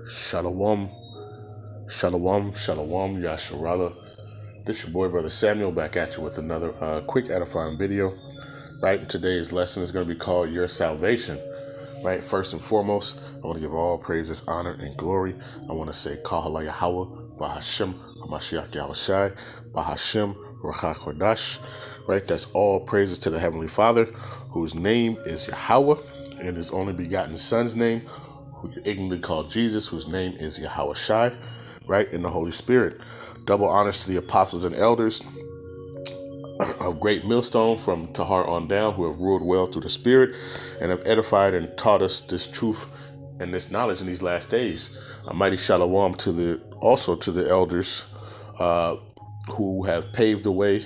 Shalom, shalom, shalom, Yasharala. This your boy, Brother Samuel, back at you with another quick edifying video. Right, today's lesson is going to be called Your Salvation. Right, first and foremost, I want to give all praises, honor, and glory. I want to say Kahala Yahweh, Bahashem, Hamashiach Yahushai, Bahashem, Ruach HaKodesh. Right, that's all praises to the Heavenly Father, whose name is Yahweh, and his only begotten Son's name, who you ignorantly call Jesus, whose name is Yahushai, right, in the Holy Spirit. Double honors to the apostles and elders of Great Millstone from Tahar on down, who have ruled well through the Spirit and have edified and taught us this truth and this knowledge in these last days. A mighty shalom to the elders who have paved the way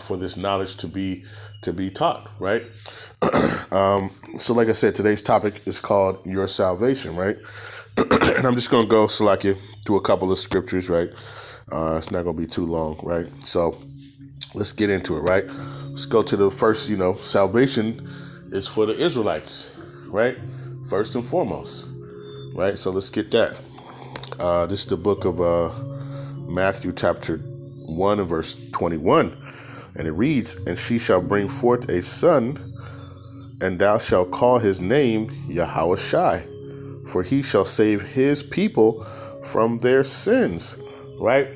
for this knowledge to be taught, right? So like I said, today's topic is called Your Salvation, right? And I'm just going to go through a couple of scriptures, right? It's not going to be too long, right? So let's get into it, right? Let's go to the first, salvation is for the Israelites, right? First and foremost, right? So let's get that. This is the book of Matthew chapter 1 and verse 21. And it reads, "And she shall bring forth a son, and thou shalt call his name Yahushai, for he shall save his people from their sins." Right?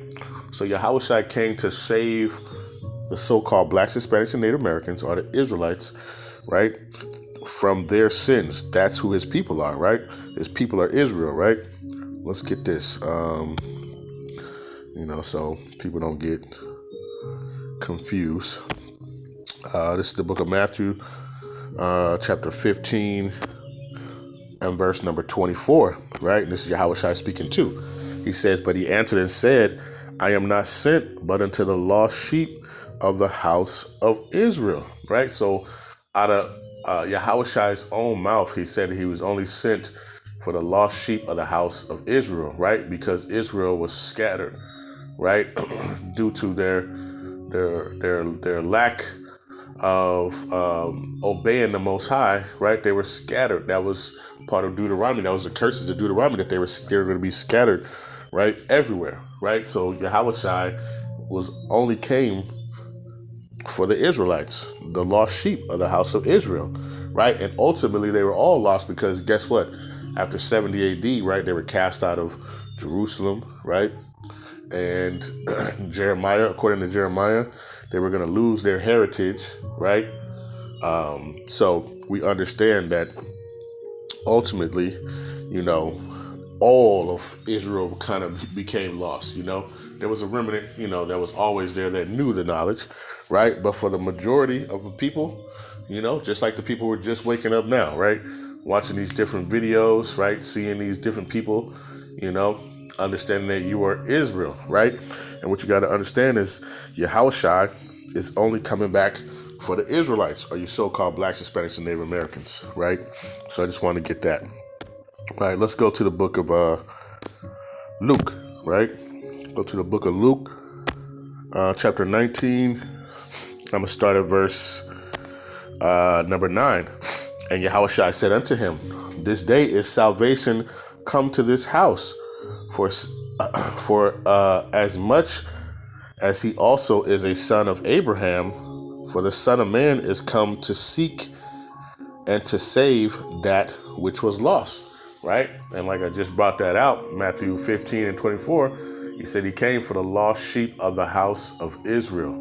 So Yahushai came to save the so-called blacks, Hispanics, and Native Americans, or the Israelites, right, from their sins. That's who his people are, right? His people are Israel, right? Let's get this, so people don't get confused. This is the book of Matthew, chapter 15 and verse number 24, right? And this is Yahushua speaking too. He says, "But he answered and said, I am not sent but unto the lost sheep of the house of Israel," right? So out of Yahushua's own mouth, he said he was only sent for the lost sheep of the house of Israel, right? Because Israel was scattered, right? Due to their lack of obeying the Most High, right? They were scattered. That was part of Deuteronomy. That was the curses of Deuteronomy, that they were going to be scattered, right, everywhere, right? So Yahushua only came for the Israelites, the lost sheep of the house of Israel, right? And ultimately, they were all lost because guess what? After 70 AD, right, they were cast out of Jerusalem, right? And Jeremiah, according to Jeremiah, they were going to lose their heritage, right? So we understand that ultimately, all of Israel kind of became lost, There was a remnant, that was always there that knew the knowledge, right? But for the majority of the people, just like the people who are just waking up now, right? Watching these different videos, right? Seeing these different people, understanding that you are Israel, right? And what you got to understand is Yahushua is only coming back for the Israelites, or you so-called blacks, Hispanics, and Native Americans, right? So I just want to get that. All right, let's go to the book of Luke, right? Go to the book of Luke, chapter 19. I'm going to start at verse number 9. "And Yahushua said unto him, This day is salvation come to this house, for as much as he also is a son of Abraham, for the Son of Man is come to seek and to save that which was lost," right? And like I just brought that out, Matthew 15 and 24, he said he came for the lost sheep of the house of Israel,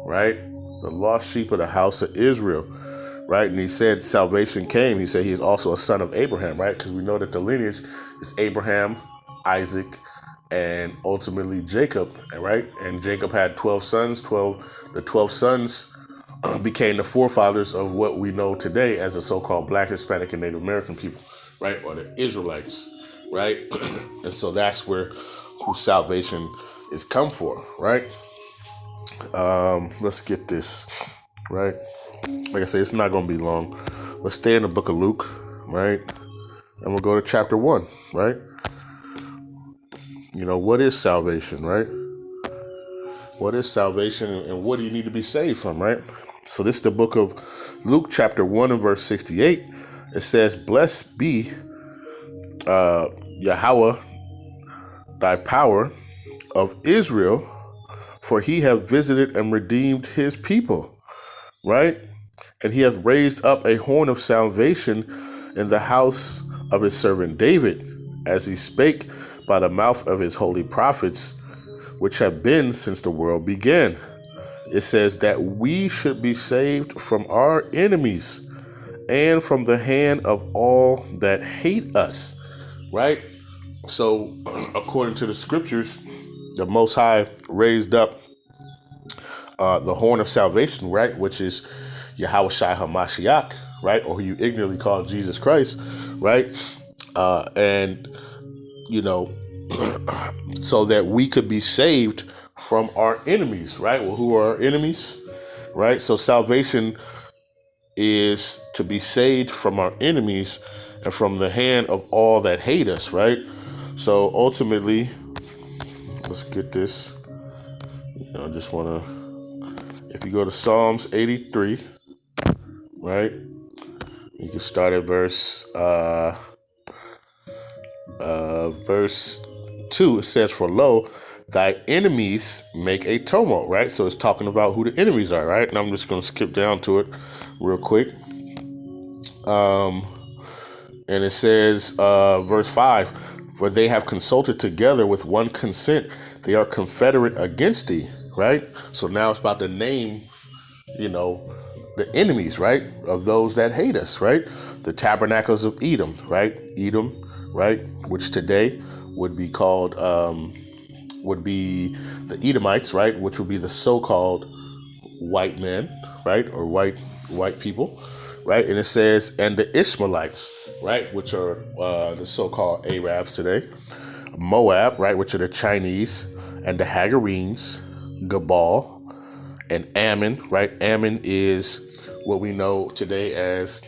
right? The lost sheep of the house of Israel, right? And he said salvation came. He said he is also a son of Abraham, right? Because we know that the lineage is Abraham, Isaac, and ultimately Jacob, right? And Jacob had 12 sons. The 12 sons became the forefathers of what we know today as the so-called black, Hispanic, and Native American people, right? Or the Israelites, right? And so that's who salvation is come for, right? Let's get this, right? Like I say, it's not going to be long. Let's stay in the book of Luke, right? And we'll go to chapter 1, right? What is salvation, right? What is salvation, and what do you need to be saved from, right? So this is the book of Luke chapter 1 and verse 68. It says, "Blessed be Yahweh, thy power of Israel, for he hath visited and redeemed his people, right? And he hath raised up a horn of salvation in the house of his servant David, as he spake by the mouth of his holy prophets, which have been since the world began. It says that we should be saved from our enemies and from the hand of all that hate us, right? So, according to the scriptures, the Most High raised up the horn of salvation, right? Which is Yahweh Shai HaMashiach, right? Or who you ignorantly call Jesus Christ, right? And, you know, so that we could be saved from our enemies, right? Well, who are our enemies, right? So salvation is to be saved from our enemies and from the hand of all that hate us, right? So ultimately, let's get this. I just want to, if you go to Psalms 83, right? You can start at verse 2. It says, for lo, thy enemies make a tumult, right? So it's talking about who the enemies are, right? And I'm just going to skip down to it real quick. And it says, verse 5, for they have consulted together with one consent. They are confederate against thee, right? So now it's about to name, the enemies, right? Of those that hate us, right? The tabernacles of Edom, right? Edom, right? Which today would be called, would be the Edomites, right? Which would be the so-called white men, right? Or white people, right? And it says, and the Ishmaelites, right? Which are the so-called Arabs today. Moab, right? Which are the Chinese, and the Hagarenes, Gabal, and Ammon, right? Ammon is what we know today as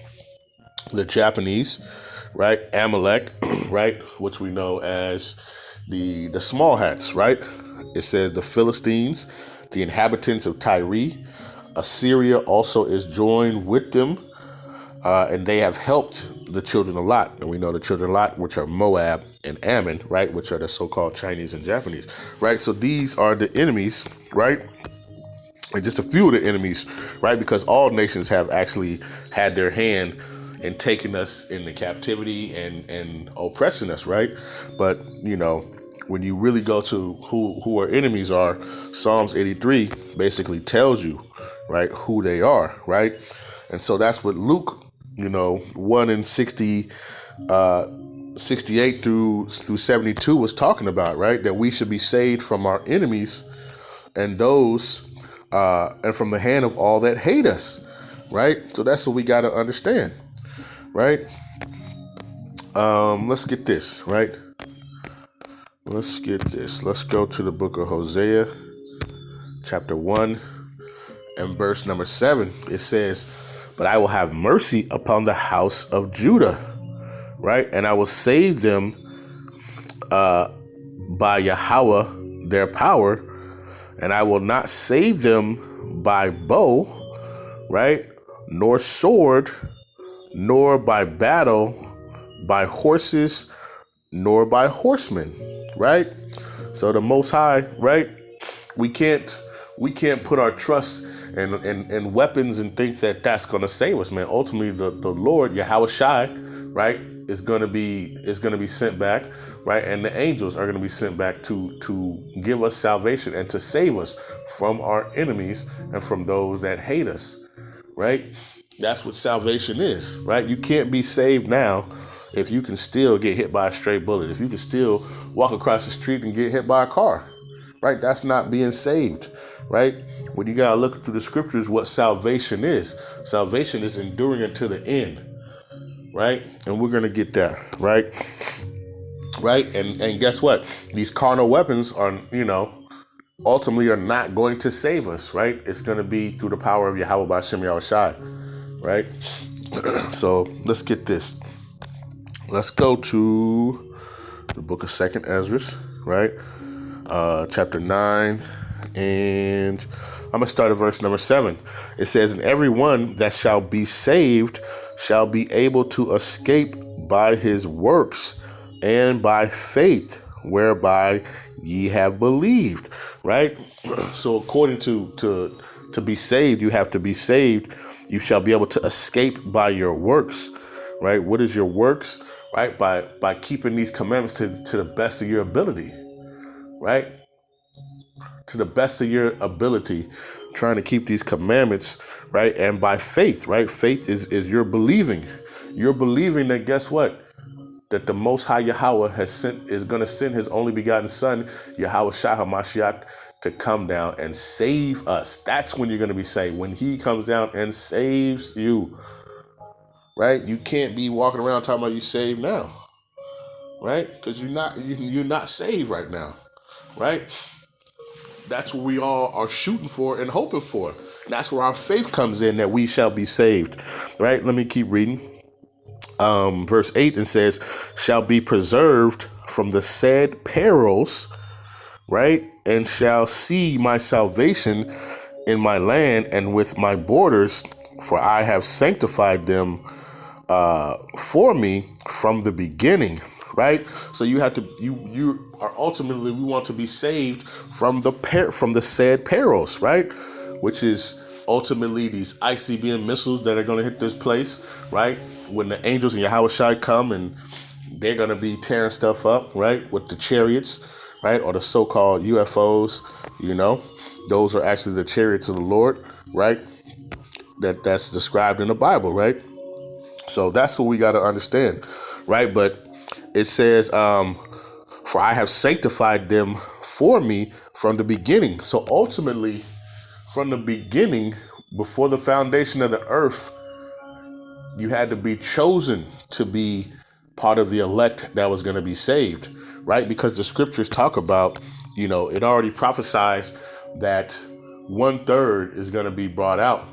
the Japanese, right? Amalek, right? Which we know as the small hats, right? It says the Philistines, the inhabitants of Tyre. Assyria also is joined with them, and they have helped the children of Lot. And we know the children of Lot, which are Moab and Ammon, right? Which are the so-called Chinese and Japanese, right? So these are the enemies, right? And just a few of the enemies, right? Because all nations have actually had their hand in taking us into captivity and oppressing us, right? But, when you really go to who our enemies are, Psalms 83 basically tells you, right, who they are, right? And so that's what Luke, 1 and 68 through 72 was talking about, right? That we should be saved from our enemies and those and from the hand of all that hate us, right? So that's what we got to understand, right? Let's get this, right? Let's get this. Let's go to the book of Hosea, chapter 1 and verse number 7. It says, but I will have mercy upon the house of Judah, right? And I will save them by Yahweh, their power, and I will not save them by bow, right? Nor sword, nor by battle, by horses, nor by horsemen, right? So the Most High, right? We can't put our trust in weapons and think that that's going to save us, man. Ultimately, the Lord, Yahweh Shai, right, is going to be sent back, right? And the angels are going to be sent back to give us salvation and to save us from our enemies and from those that hate us, right? That's what salvation is, right? You can't be saved now if you can still get hit by a stray bullet, if you can still walk across the street and get hit by a car, right? That's not being saved, right? When you got to look through the scriptures, what salvation is. Salvation is enduring until the end, right? And we're going to get there, right? Right? And guess what? These carnal weapons are, ultimately are not going to save us, right? It's going to be through the power of Yahweh B'Shem Yahweh Shai, right? So let's get this. Let's go to the book of 2nd Ezra, right? Chapter 9, and I'm going to start at verse number 7. It says, and every one that shall be saved shall be able to escape by his works and by faith, whereby ye have believed, right? So according to be saved, you have to be saved. You shall be able to escape by your works, right? What is your works, right? By keeping these commandments to the best of your ability, right? To the best of your ability, trying to keep these commandments, right? And by faith, right? Faith is your believing. You're believing that, guess what? That the Most High Yahweh is going to send his only begotten son, Yahweh Shah HaMashiach, to come down and save us. That's when you're going to be saved. When he comes down and saves you, right? You can't be walking around talking about you saved now, right? Because you're not saved right now, right? That's what we all are shooting for and hoping for. And that's where our faith comes in, that we shall be saved, right? Let me keep reading. Verse 8, it says, shall be preserved from the said perils, right? And shall see my salvation in my land and with my borders, for I have sanctified them for me from the beginning, right? So you have to, you are ultimately, we want to be saved from the said perils, right? Which is ultimately these ICBM missiles that are going to hit this place, right? When the angels and Yahweh Shai come, and they're going to be tearing stuff up, right? With the chariots, right? Or the so-called UFOs, those are actually the chariots of the Lord, right? That's described in the Bible, right? So that's what we got to understand, right? But it says, for I have sanctified them for me from the beginning. So ultimately, from the beginning, before the foundation of the earth, you had to be chosen to be part of the elect that was going to be saved, right? Because the scriptures talk about, it already prophesies that 1/3 is going to be brought out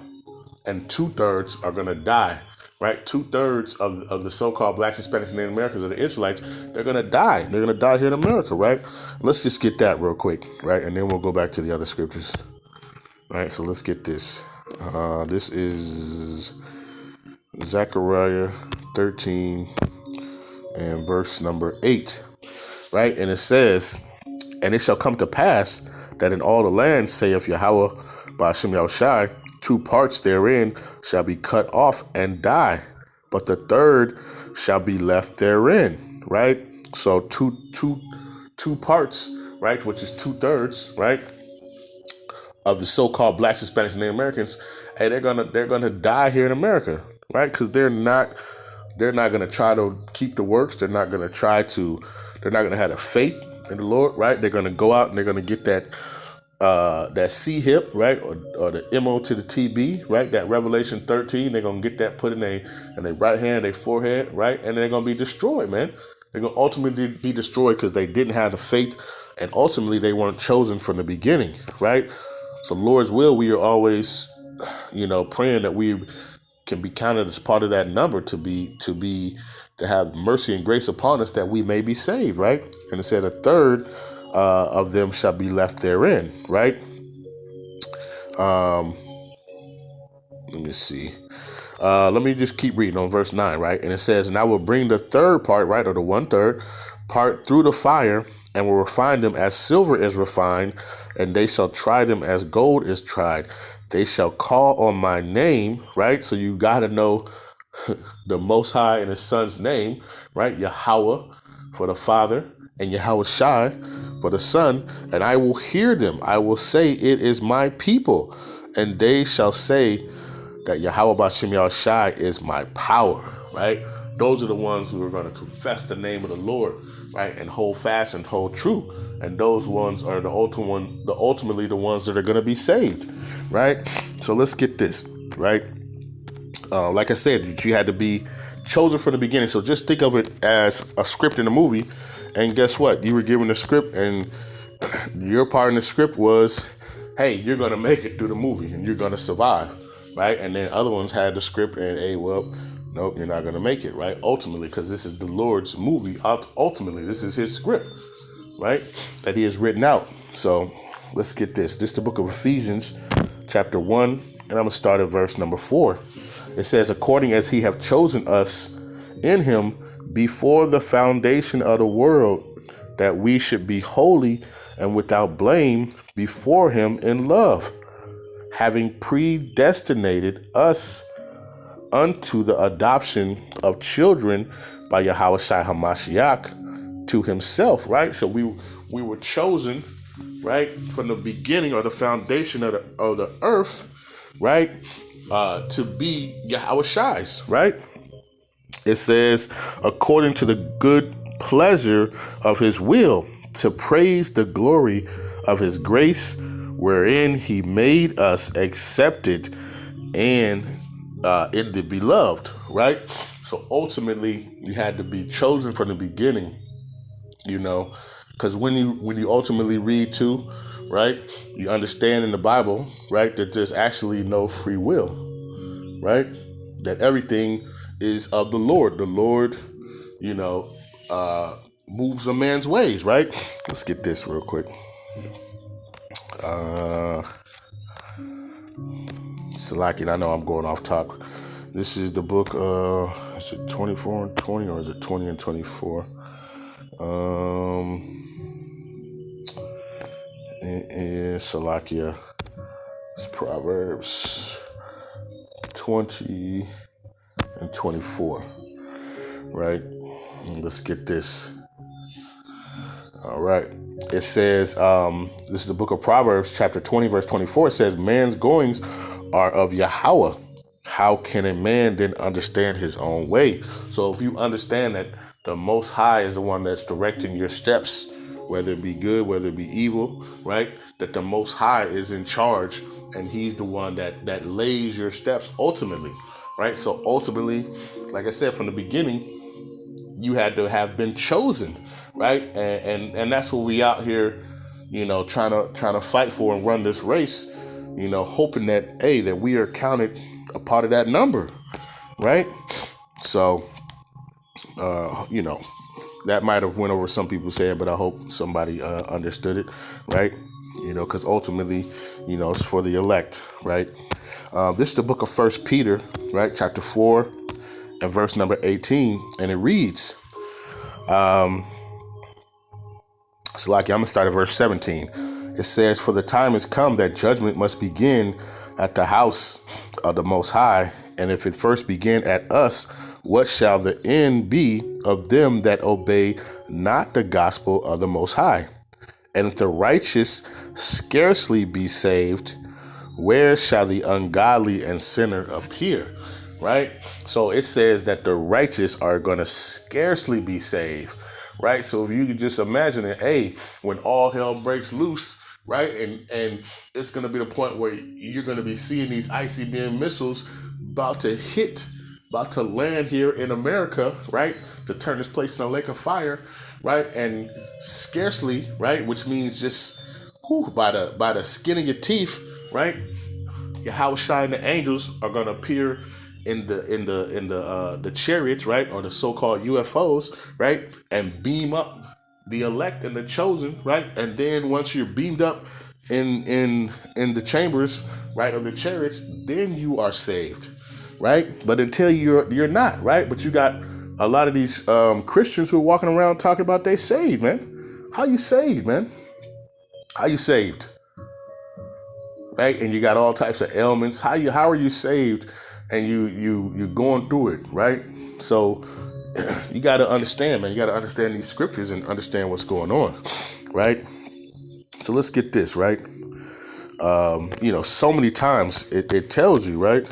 and 2/3 are going to die, right? 2/3 of the so-called blacks, Hispanics, and Native Americans, or the Israelites, they're going to die. They're going to die here in America, right? Let's just get that real quick, right? And then we'll go back to the other scriptures. All right, so let's get this. This is Zechariah 13 and verse number 8, right? And it says, and it shall come to pass that in all the land, saith Yahweh Ba'ashem Yahushai, 2 parts therein shall be cut off and die, but the 3rd shall be left therein, right? So two parts, right, which is 2/3, right, of the so-called blacks, Hispanics, and Native Americans, and they're gonna die here in America, right? Because they're not gonna try to keep the works. They're not gonna have the faith in the Lord, right? They're gonna go out and they're gonna get that C hip, right, or the MO to the TB, right? That Revelation 13, they're gonna get that put in their right hand, their forehead, right? And they're gonna be destroyed, man. They're gonna ultimately be destroyed because they didn't have the faith, and ultimately they weren't chosen from the beginning, right? So Lord's will, we are always, praying that we can be counted as part of that number to have mercy and grace upon us, that we may be saved, right? And it said 1/3 of them shall be left therein, right? Let me see. Let me just keep reading on verse 9, right? And it says, and I will bring the 3rd part, right, or the 1/3 part through the fire, and will refine them as silver is refined, and they shall try them as gold is tried. They shall call on my name, right? So you got to know the Most High and his son's name, right? Yahweh for the Father, and Yahweh Shai for the Son, and I will hear them. I will say, it is my people, and they shall say that Yahweh Ba'ashem Yahushai is my power, right? Those are the ones who are going to confess the name of the Lord, right, and hold fast and hold true. And those ones are ultimately the ones that are going to be saved, right? So let's get this, right? Like I said, you had to be chosen from the beginning. So just think of it as a script in a movie. And guess what? You were given a script, and your part in the script was, hey, you're going to make it through the movie and you're going to survive, right? And then other ones had the script and, hey, well, nope, you're not going to make it, right? Ultimately, because this is the Lord's movie. Ultimately, this is his script, right, that he has written out. So let's get this. This is the book of Ephesians, chapter 1, and I'm going to start at verse number 4. It says, according as he have chosen us in him before the foundation of the world, that we should be holy and without blame before him in love, having predestinated us unto the adoption of children by Yahushua HaMashiach to himself, right? So we were chosen, right, from the beginning or the foundation of the earth, right, to be Yahushua's, right? It says, according to the good pleasure of his will, to praise the glory of his grace, wherein he made us accepted and in the beloved, right? So ultimately, you had to be chosen from the beginning, because when you ultimately read too, right, you understand in the Bible, right, that there's actually no free will, right? That everything is of the Lord. The Lord, moves a man's ways, right? Let's get this real quick. Salaki, I know I'm going off topic. This is the book, is it 24 and 20 or is it 20 and 24? Salakia. It's Proverbs 20 and 24, right? Let's get this. All right. It says, this is the book of Proverbs, chapter 20, verse 24. It says, man's goings are of Yahweh. How can a man then understand his own way? So if you understand that the Most High is the one that's directing your steps, whether it be good, whether it be evil, right? That the Most High is in charge and he's the one that lays your steps ultimately, right? So ultimately, like I said, from the beginning, you had to have been chosen, right? And that's what we out here, trying to fight for and run this race, hoping that, hey, that we are counted a part of that number, right? So, that might have went over some people's head, but I hope somebody understood it, right? Because ultimately, it's for the elect, right? This is the book of 1 Peter, right? Chapter 4 and verse number 18. And it reads, Salaki, I'm going to start at verse 17. It says, for the time has come that judgment must begin at the house of the Most High. And if it first begin at us, what shall the end be of them that obey not the gospel of the Most High? And if the righteous scarcely be saved, where shall the ungodly and sinner appear? Right? So it says that the righteous are going to scarcely be saved. Right? So if you could just imagine it, hey, when all hell breaks loose, right? And it's going to be the point where you're going to be seeing these ICBM missiles about to land here in America, right? To turn this place in a lake of fire, right? And scarcely, right? Which means just by the skin of your teeth, right? Yahushua and the angels are gonna appear in the chariots, right, or the so-called UFOs, right, and beam up the elect and the chosen, right, and then once you're beamed up in the chambers, right, of the chariots, then you are saved, right? But until you're not, right? But you got a lot of these Christians who are walking around talking about they saved, man. How you saved, man? How you saved? Right? And you got all types of ailments. How are you saved? And you're going through it, right? So you got to understand, man. You got to understand these scriptures and understand what's going on, right? So let's get this, right? So many times it tells you, right?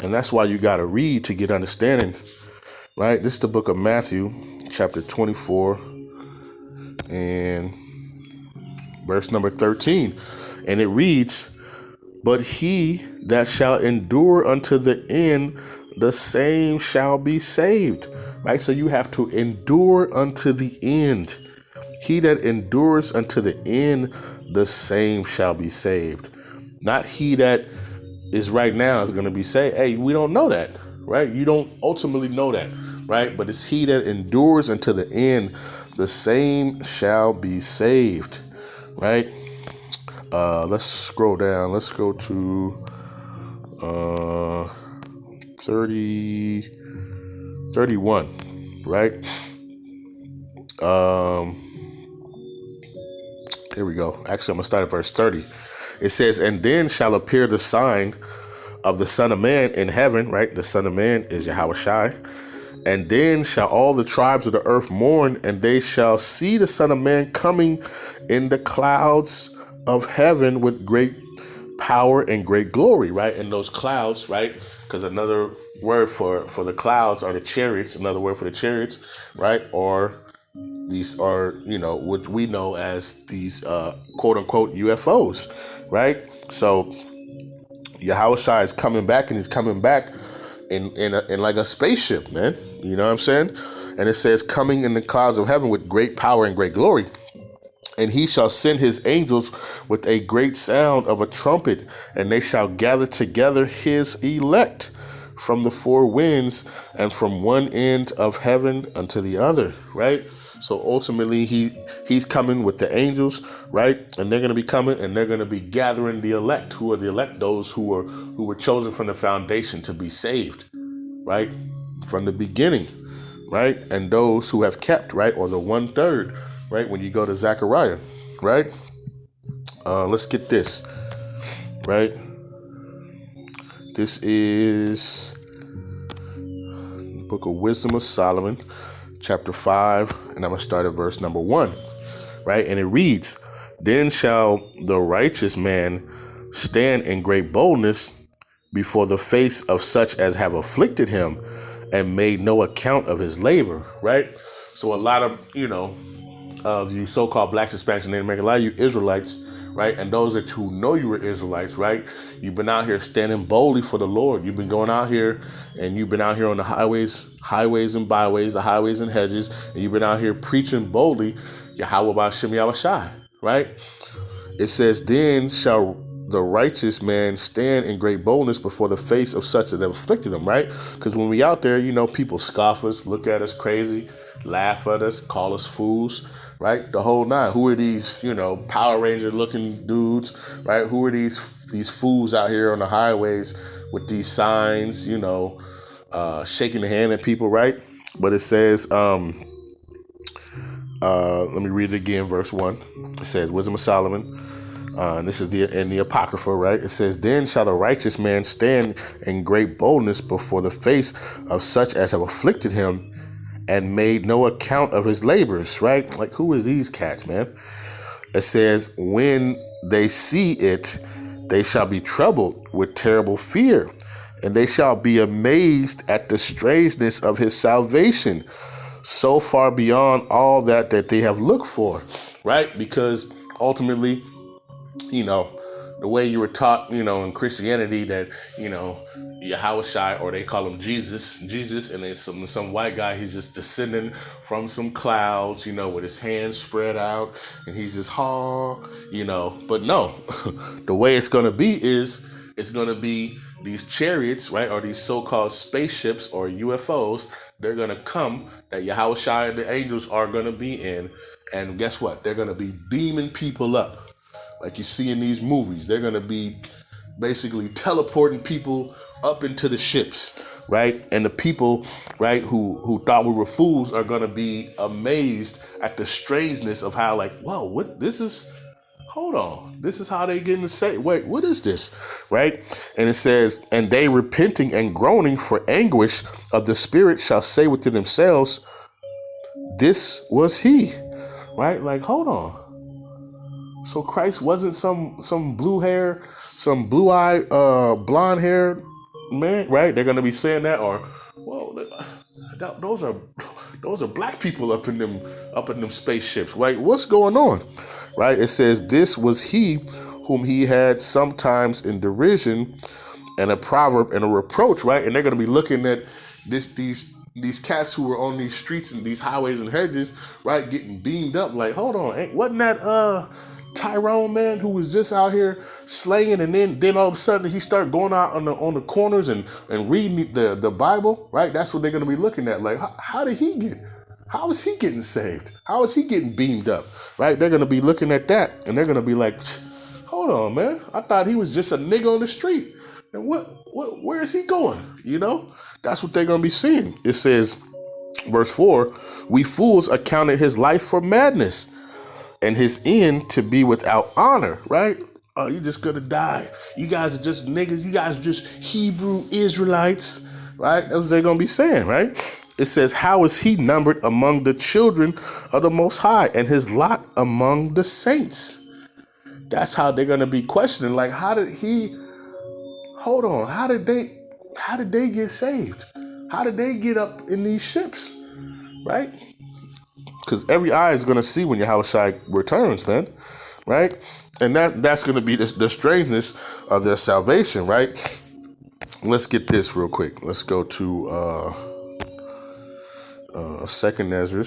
And that's why you got to read to get understanding, right? This is the book of Matthew, chapter 24, and verse number 13. And it reads, but he that shall endure unto the end, the same shall be saved. Right? So you have to endure unto the end. He that endures unto the end, the same shall be saved. Not he that is right now is going to be saved. Hey, we don't know that, right? You don't ultimately know that, right? But it's he that endures unto the end, the same shall be saved, right? Let's scroll down. Let's go to 30. 31, right? Here we go. Actually, I'm going to start at verse 30. It says, and then shall appear the sign of the Son of Man in heaven, right? The Son of Man is Yahushai. And then shall all the tribes of the earth mourn, and they shall see the Son of Man coming in the clouds of heaven with great power and great glory, right? And those clouds, right? Because another word for the clouds are the chariots, another word for the chariots, right? Or these are, what we know as these quote unquote UFOs, right? So Yahushua is coming back, and he's coming back in like a spaceship, man. You know what I'm saying? And it says, coming in the clouds of heaven with great power and great glory. And he shall send his angels with a great sound of a trumpet, and they shall gather together his elect from the four winds and from one end of heaven unto the other, right? So ultimately he's coming with the angels, right? And they're going to be coming, and they're going to be gathering the elect. Who are the elect? Those who were chosen from the foundation to be saved, right? From the beginning, right? And those who have kept, right? Or the 1/3, right? When you go to Zechariah, right? Let's get this, right? This is the Book of Wisdom of Solomon, chapter 5, and I'm going to start at verse number 1, right? And it reads, then shall the righteous man stand in great boldness before the face of such as have afflicted him and made no account of his labor, right? So a lot of, of you so-called blacks, Hispanics, and Native Americans, a lot of you Israelites, right? And those that who know you were Israelites, right? You've been out here standing boldly for the Lord. You've been going out here, and you've been out here on the highways and byways, the highways and hedges, and you've been out here preaching boldly, Yahweh B'Shem Yahushai, right? It says, then shall the righteous man stand in great boldness before the face of such that have afflicted him, right? Because when we out there, people scoff us, look at us crazy, laugh at us, call us fools, right? The whole nine. Who are these, Power Ranger looking dudes, right? Who are these fools out here on the highways with these signs, shaking the hand at people, right? But it says, let me read it again, verse 1. It says, Wisdom of Solomon, and this is in the Apocrypha, right? It says, then shall the righteous man stand in great boldness before the face of such as have afflicted him and made no account of his labors, right? Like, who is these cats, man? It says, when they see it, they shall be troubled with terrible fear, and they shall be amazed at the strangeness of his salvation, so far beyond all that they have looked for, right? Because ultimately, the way you were taught, in Christianity that, Yahushai, or they call him Jesus, and then some white guy, he's just descending from some clouds, with his hands spread out, and he's just, but no, the way it's going to be is, it's going to be these chariots, right, or these so-called spaceships or UFOs. They're going to come, that Yahushai and the angels are going to be in, and guess what? They're going to be beaming people up. Like you see in these movies, they're going to be basically teleporting people up into the ships, right? And the people, right, who thought we were fools are going to be amazed at the strangeness of how, like, whoa, this is how they getting saved. Wait, what is this, right? And it says, and they repenting and groaning for anguish of the spirit shall say within themselves, this was he, right? Like, hold on. So Christ wasn't some blue hair, some blue eye, blonde haired man, right? They're gonna be saying that, or those are black people up in them spaceships, right? What's going on, right? It says this was he whom he had sometimes in derision and a proverb and a reproach, right? And they're gonna be looking at these cats who were on these streets and these highways and hedges, right, getting beamed up. Like, hold on, wasn't that Tyrone, man, who was just out here slaying, and then all of a sudden he started going out on the corners and reading the Bible, right? That's what they're going to be looking at. Like, how is he getting saved? How is he getting beamed up, right? They're going to be looking at that, and they're going to be like, hold on, man, I thought he was just a nigga on the street, and where is he going? That's what they're going to be seeing. It says, Verse 4, we fools accounted his life for madness and his end to be without honor, right? Oh, you just gonna die. You guys are just niggas. You guys are just Hebrew Israelites, right? That's what they're gonna be saying, right? It says, how is he numbered among the children of the Most High and his lot among the saints? That's how they're gonna be questioning. Like, how did he, hold on, how did they get saved? How did they get up in these ships, right? Because every eye is going to see when Yahushua returns, man, right? And that's going to be the strangeness of their salvation, right? Let's get this real quick. Let's go to Second Ezra,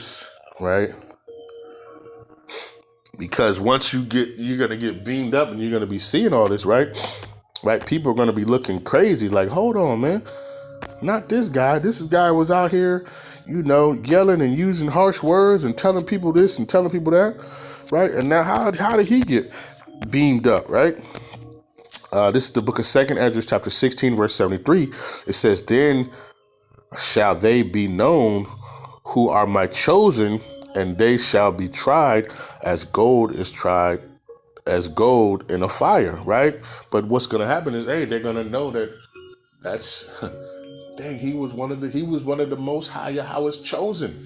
right? Because once you're going to get beamed up and you're going to be seeing all this, right? Right? People are going to be looking crazy. Like, hold on, man. Not this guy. This guy was out here, yelling and using harsh words and telling people this and telling people that, right? And now how did he get beamed up, right? This is the book of 2nd Ezra, chapter 16, verse 73. It says, then shall they be known who are my chosen, and they shall be tried as gold is tried as gold in a fire, right? But what's going to happen is, hey, they're going to know that's... Dang, he was one of the Most High Yahweh's chosen,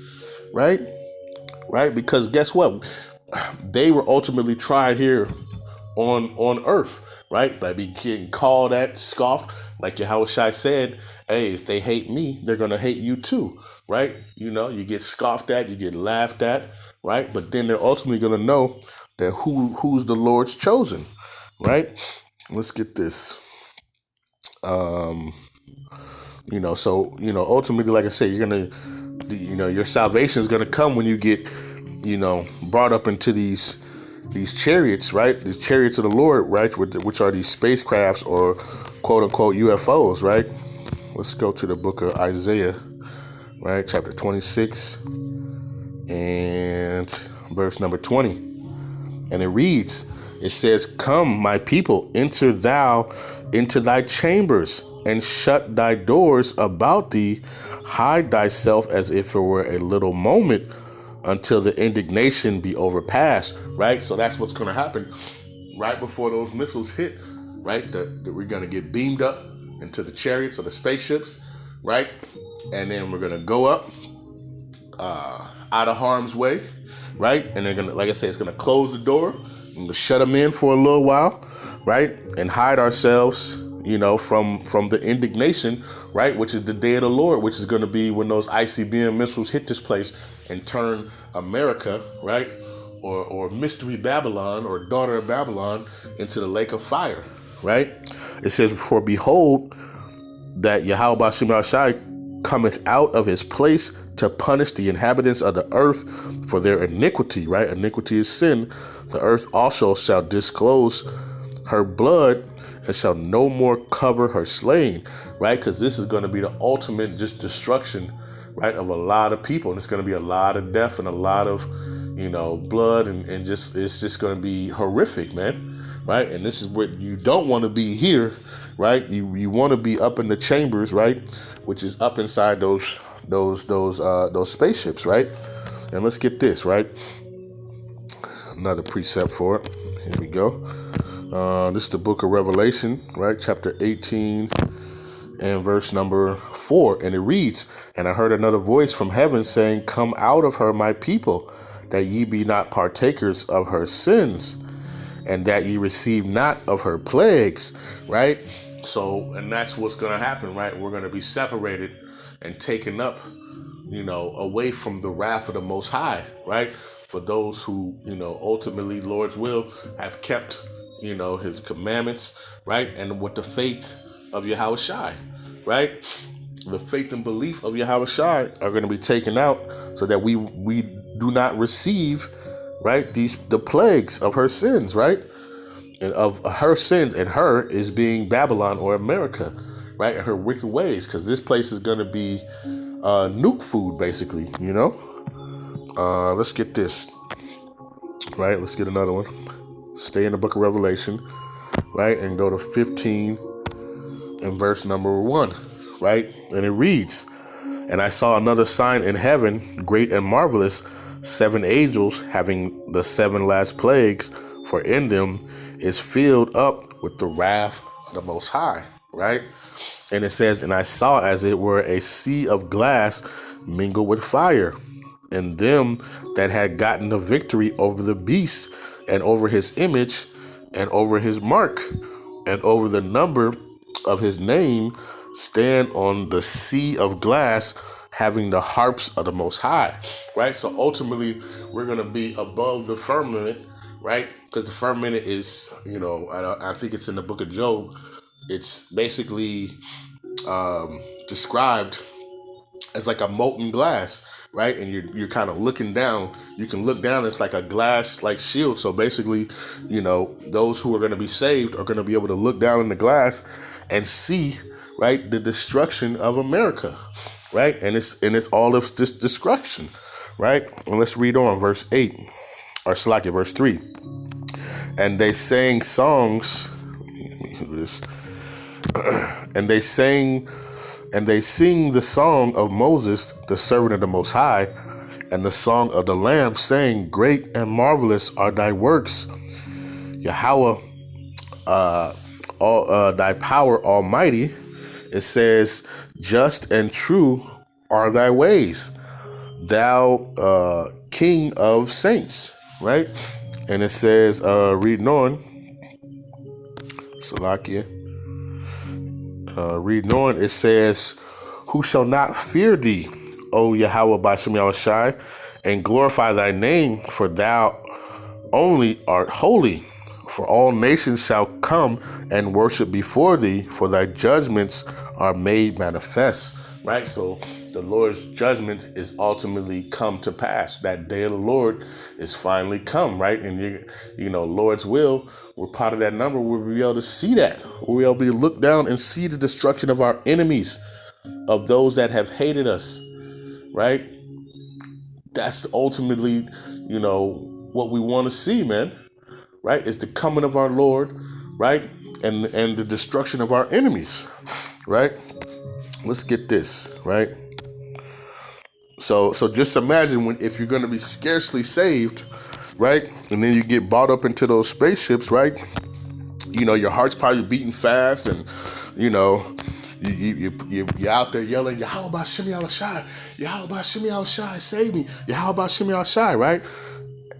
right? Right? Because guess what? They were ultimately tried here on earth, right? By being called at, scoffed, like Yahushua said, hey, if they hate me, they're gonna hate you too, right? You get scoffed at, you get laughed at, right? But then they're ultimately gonna know that who's the Lord's chosen, right? Let's get this. So, ultimately, like I said, you're going to, your salvation is going to come when you get, brought up into these chariots, right? These chariots of the Lord, right? Which are these spacecrafts or quote unquote UFOs, right? Let's go to the book of Isaiah, right? Chapter 26 and verse number 20. And it says, come, my people, enter thou into thy chambers and shut thy doors about thee, hide thyself as if it were a little moment until the indignation be overpassed, right? So that's what's going to happen right before those missiles hit, right? That we're going to get beamed up into the chariots or the spaceships, right? And then we're going to go up out of harm's way, right? And they're going to, like I said, it's going to close the door and shut them in for a little while, right? And hide ourselves, from the indignation, right? Which is the day of the Lord, which is going to be when those ICBM missiles hit this place and turn America, right? Or Mystery Babylon or Daughter of Babylon into the lake of fire, right? It says, for behold, that Yahweh Bashim Al-Shai cometh out of his place to punish the inhabitants of the earth for their iniquity, right? Iniquity is sin. The earth also shall disclose her blood and shall no more cover her slain, right? Because this is going to be the ultimate just destruction, right, of a lot of people. And it's going to be a lot of death and a lot of, blood and just, it's just going to be horrific, man, right? And this is what you don't want to be here, right? You want to be up in the chambers, right? Which is up inside those spaceships, right? And let's get this, right? Another precept for it. Here we go. This is the book of Revelation, right? Chapter 18 and verse number 4. And it reads, and I heard another voice from heaven saying, come out of her, my people, that ye be not partakers of her sins, and that ye receive not of her plagues, right? So, and that's what's going to happen, right? We're going to be separated and taken up, away from the wrath of the Most High, right? For those who, ultimately, Lord's will, have kept his commandments, right? And with the faith of Yahushua, right? The faith and belief of Yahushua are going to be taken out so that we do not receive, right, the plagues of her sins, right? And of her sins, and her is being Babylon or America, right? And her wicked ways, because this place is going to be nuke food, basically, Let's get this, right? Let's get another one. Stay in the book of Revelation, right? And go to 15 and verse number 1, right? And it reads, And I saw another sign in heaven, great and marvelous, 7 angels having the 7 last plagues, for in them is filled up with the wrath of the Most High, right? And it says, and I saw as it were a sea of glass mingled with fire, and them that had gotten the victory over the beast, and over his image, and over his mark, and over the number of his name, stand on the sea of glass, having the harps of the Most High, right? So ultimately, we're going to be above the firmament, right? Because the firmament is, I think it's in the book of Job. It's basically described as like a molten glass, right? And you're kind of looking down. You can look down. It's like a glass like shield. So basically, those who are going to be saved are going to be able to look down in the glass and see, right, the destruction of America, right? And it's all of this destruction, right? And let's read on verse 8, or Salakia, verse 3. And they sang songs. Let me do this. And they sing the song of Moses, the servant of the Most High, and the song of the Lamb, saying, great and marvelous are thy works, Yahweh, thy power almighty. It says, just and true are thy ways, thou King of saints, right? And it says, reading on, Salakia, reading on, it says, who shall not fear thee, O Yahweh Bashem Yahushai, and glorify thy name, for thou only art holy. For all nations shall come and worship before thee, for thy judgments are made manifest. Right? So the Lord's judgment is ultimately come to pass. That day of the Lord is finally come, right? And Lord's will, we're part of that number. We'll be able to see that. We'll be able to look down and see the destruction of our enemies, of those that have hated us, right? That's ultimately, what we want to see, man, right? It's the coming of our Lord, right? And the destruction of our enemies, right? Let's get this, right? So just imagine if you're going to be scarcely saved, right? And then you get bought up into those spaceships, right? Your heart's probably beating fast, and, you're out there yelling, Yahweh Bashem Yahushai, Yahweh Bashem Yahushai, save me, Yahweh Bashem Yahushai, right?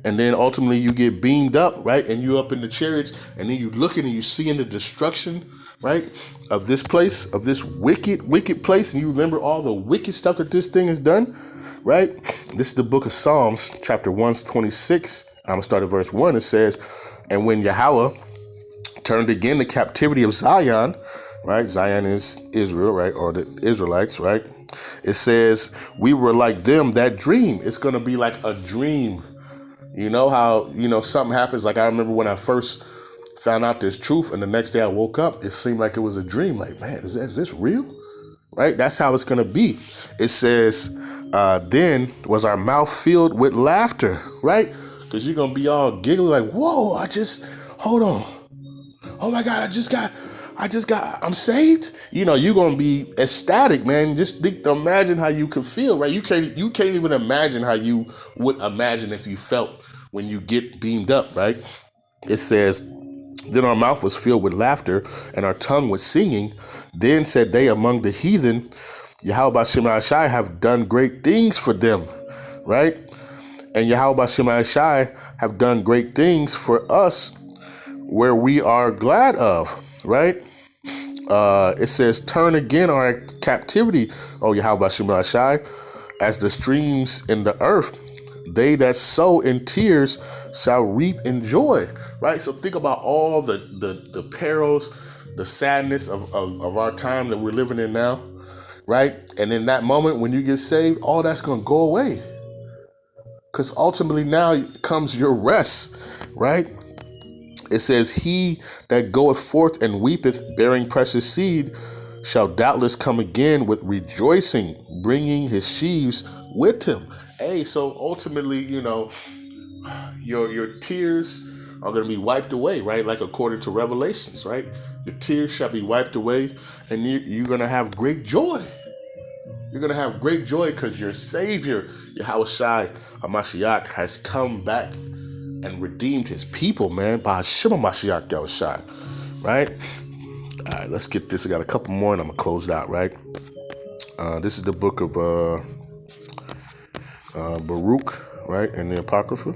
And then ultimately you get beamed up, right? And you up in the chariots, and then you looking and you seeing the destruction, right, of this place, of this wicked place, and you remember all the wicked stuff that this thing has done, right? This is the book of Psalms, chapter 126. I'm going to start at verse 1. It says, and when Yahweh turned again the captivity of Zion, right? Zion is Israel, right? Or the Israelites, right? It says, we were like them that dream. It's going to be like a dream. You know how, something happens. Like I remember when I first found out this truth, and the next day I woke up, it seemed like it was a dream. Like, man, is this real? Right? That's how it's going to be. It says, then was our mouth filled with laughter, right? Because you're going to be all giggly like, whoa, hold on. Oh my God, I'm saved. You're going to be ecstatic, man. Just imagine how you could feel, right? You can't even imagine how you would imagine if you felt when you get beamed up, right? It says, then our mouth was filled with laughter, and our tongue was singing. Then said they among the heathen, Yahweh Bashem Yahushai have done great things for them, right? And Yahweh Bashem Yahushai have done great things for us, where we are glad of, right? It says, turn again our captivity, O Yahweh Bashem Yahushai, as the streams in the earth. They that sow in tears shall reap in joy, right? So think about all the perils, the sadness of our time that we're living in now, right? And in that moment when you get saved, all that's going to go away. Because ultimately now comes your rest, right? It says, he that goeth forth and weepeth, bearing precious seed, shall doubtless come again with rejoicing, bringing his sheaves with him. Hey, so ultimately, your tears are going to be wiped away, right? Like according to Revelations, right? Your tears shall be wiped away, and you're going to have great joy, You're going to have great joy because your Savior, Yahushua HaMashiach, has come back and redeemed his people, man, by Hashem HaMashiach Yahushua, right? All right, let's get this. I got a couple more and I'm going to close it out, right? This is the book of Baruch, right, in the Apocrypha,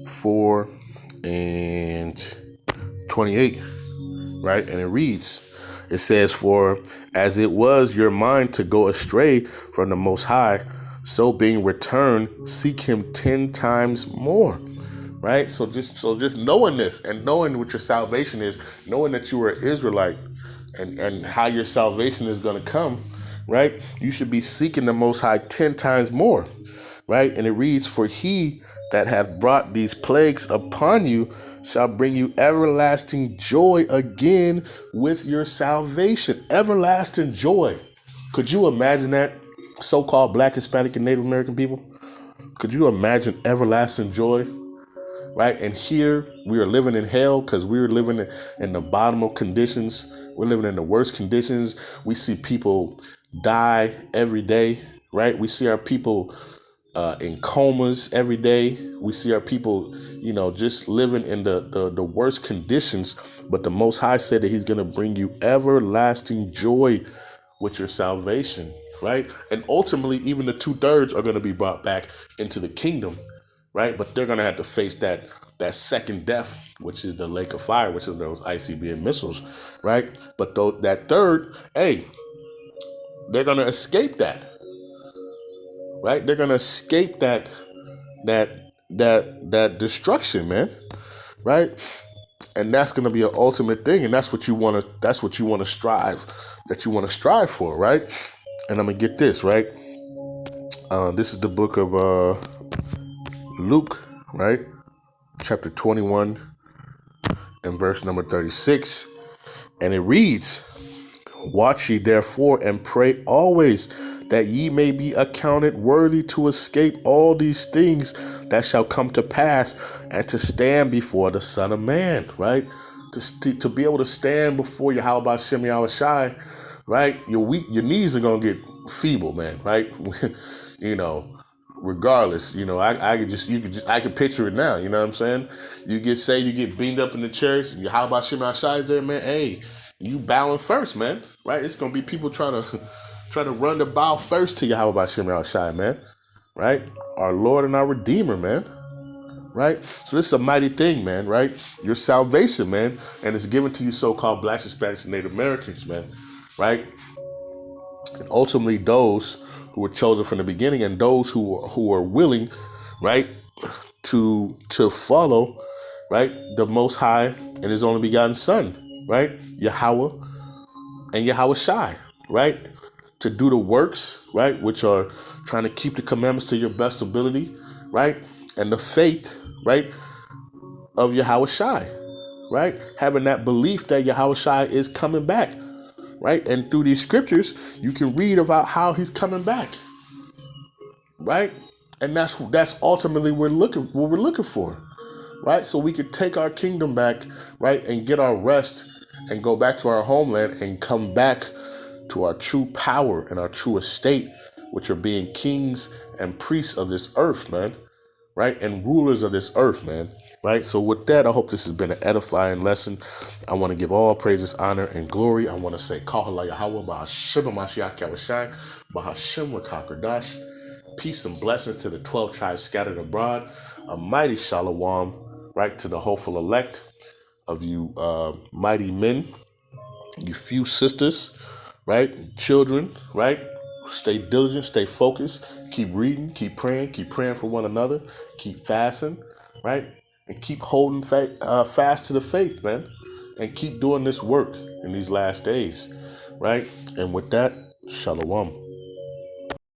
4 and 28, right? And it reads, it says, "For as it was your mind to go astray from the Most High, so being returned, seek him 10 times more." Right? So just knowing this and knowing what your salvation is, knowing that you are an Israelite and how your salvation is going to come, right? You should be seeking the Most High 10 times more, right? And it reads, "For he that hath brought these plagues upon you shall bring you everlasting joy again with your salvation." Everlasting joy. Could you imagine that? So-called Black, Hispanic, and Native American people? Could you imagine everlasting joy? Right? And here we are living in hell because we're living in the bottom of conditions. We're living in the worst conditions. We see people die every day, right? We see our people in comas every day. We see our people, just living in the worst conditions. But the Most High said that he's going to bring you everlasting joy with your salvation, right? And ultimately, even the 2/3 are going to be brought back into the kingdom, right? But they're going to have to face that second death, which is the lake of fire, which is those ICBM missiles, right? But that third, they're going to escape that, right? They're going to escape that destruction, man, right? And that's going to be an ultimate thing, and that's what you want to strive for, right? And I'm going to get this, right? This is the book of Luke, right? Chapter 21 and verse number 36. And it reads, "Watch ye therefore and pray always, that ye may be accounted worthy to escape all these things that shall come to pass, and to stand before the Son of Man," right? To be able to stand before Yahweh Shem Yahushai, right? Your knees are gonna get feeble, man, right? Regardless, I can picture it now. You know what I'm saying? You get saved, you get beamed up in the church, and Yahweh Shem Yahushai is there, man. Hey, you bowing first, man, right? It's gonna be people trying to run the bow first to Yahweh Shem Yahushai, man, right? Our Lord and our Redeemer, man, right? So this is a mighty thing, man, right? Your salvation, man, and it's given to you so-called Blacks, Hispanics, and Native Americans, man, right? And ultimately, those who were chosen from the beginning, and those who are willing, right, to follow, right, the Most High and His only begotten Son, right, Yahweh and Yahushai, right, to do the works, right, which are trying to keep the commandments to your best ability, right, and the faith, right, of Yahushai, right, having that belief that Yahushai is coming back, right, and through these scriptures you can read about how he's coming back, right, and that's ultimately what we're looking for, right, so we could take our kingdom back, right, and get our rest and go back to our homeland and come back to our true power and our true estate, which are being kings and priests of this earth, man, right, and rulers of this earth, man, right. So with that, I hope this has been an edifying lesson. I want to give all praises, honor, and glory. I want to say, Kahala Yahweh, Ba'ashem Mashiach Yahushai, Ba'ashem Rakakradash. Peace and blessings to the 12 tribes scattered abroad. A mighty shalom, right, to the hopeful elect of you mighty men, you few sisters, right, children, right. Stay diligent, stay focused, keep reading, keep praying for one another, keep fasting, right, and keep holding fast to the faith, man, and keep doing this work in these last days, right. And with that, shalom.